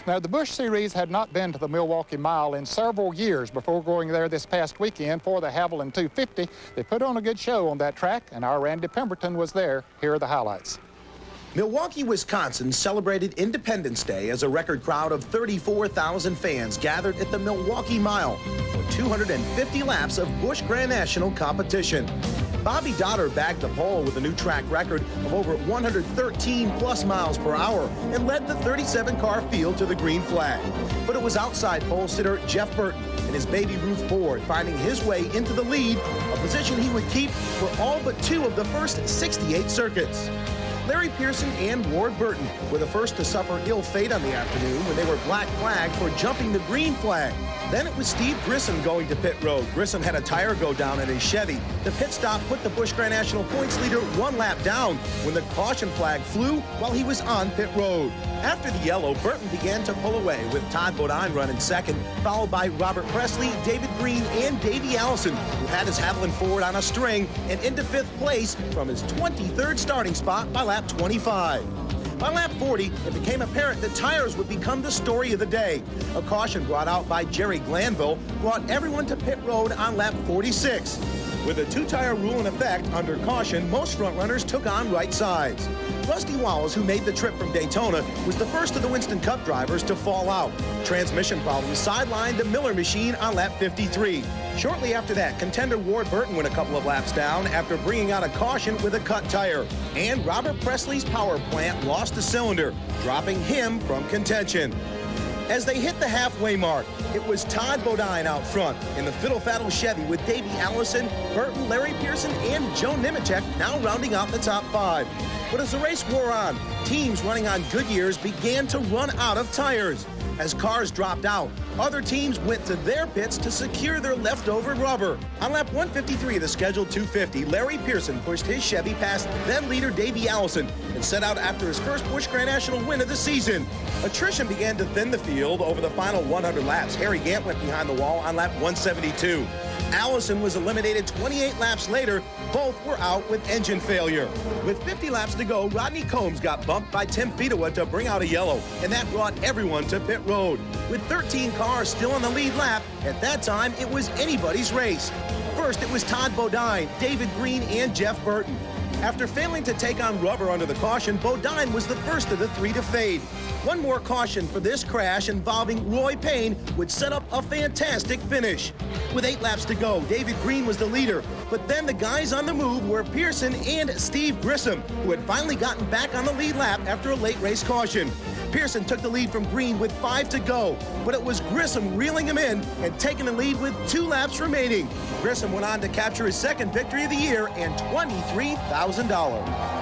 Now, the Busch Series had not been to the Milwaukee Mile in several years before going there this past weekend for the Havoline 250. They put on a good show on that track, and our Randy Pemberton was there. Here are the highlights. Milwaukee, Wisconsin celebrated Independence Day as a record crowd of 34,000 fans gathered at the Milwaukee Mile for 250 laps of Busch Grand National competition. Bobby Dotter bagged the pole with a new track record of over 113+ miles per hour and led the 37-car field to the green flag. But it was outside pole sitter Jeff Burton and his Baby Ruth Ford finding his way into the lead, a position he would keep for all but 2 of the first 68 circuits. Larry Pearson and Ward Burton were the first to suffer ill fate on the afternoon when they were black flagged for jumping the green flag. Then it was Steve Grissom going to pit road. Grissom had a tire go down in his Chevy. The pit stop put the Busch Grand National points leader 1 lap down when the caution flag flew while he was on pit road. After the yellow, Burton began to pull away with Todd Bodine running second, followed by Robert Presley, David Green, and Davey Allison, who had his Havoline Ford on a string and into 5th place from his 23rd starting spot by lap 25. By lap 40, it became apparent that tires would become the story of the day. A caution brought out by Jerry Glanville brought everyone to pit road on lap 46. With a 2-tire rule in effect, under caution, most front runners took on right sides. Rusty Wallace, who made the trip from Daytona, was the first of the Winston Cup drivers to fall out. Transmission problems sidelined the Miller machine on lap 53. Shortly after that, contender Ward Burton went a couple of laps down after bringing out a caution with a cut tire. And Robert Presley's power plant lost a cylinder, dropping him from contention. As they hit the halfway mark, it was Todd Bodine out front in the fiddle-faddle Chevy with Davey Allison, Burton, Larry Pearson, and Joe Nemechek now rounding out the top 5. But as the race wore on, teams running on Goodyears began to run out of tires. As cars dropped out, other teams went to their pits to secure their leftover rubber. On lap 153 of the scheduled 250, Larry Pearson pushed his Chevy past then-leader Davey Allison and set out after his first Busch Grand National win of the season. Attrition began to thin the field over the final 100 laps. Harry Gant went behind the wall on lap 172. Allison was eliminated 28 laps later. Both were out with engine failure. With 50 laps to go, Rodney Combs got bumped by Tim Fedewa to bring out a yellow, and that brought everyone to pit road. With 13 cars still on the lead lap, at that time it was anybody's race. First, it was Todd Bodine, David Green, and Jeff Burton. After failing to take on rubber under the caution, Bodine was the first of the 3 to fade. One more caution for this crash involving Roy Payne would set up a fantastic finish. With 8 laps to go, David Green was the leader, but then the guys on the move were Pearson and Steve Grissom, who had finally gotten back on the lead lap after a late race caution. Pearson took the lead from Green with 5 to go, but it was Grissom reeling him in and taking the lead with 2 laps remaining. Grissom went on to capture his 2nd victory of the year and $23,000.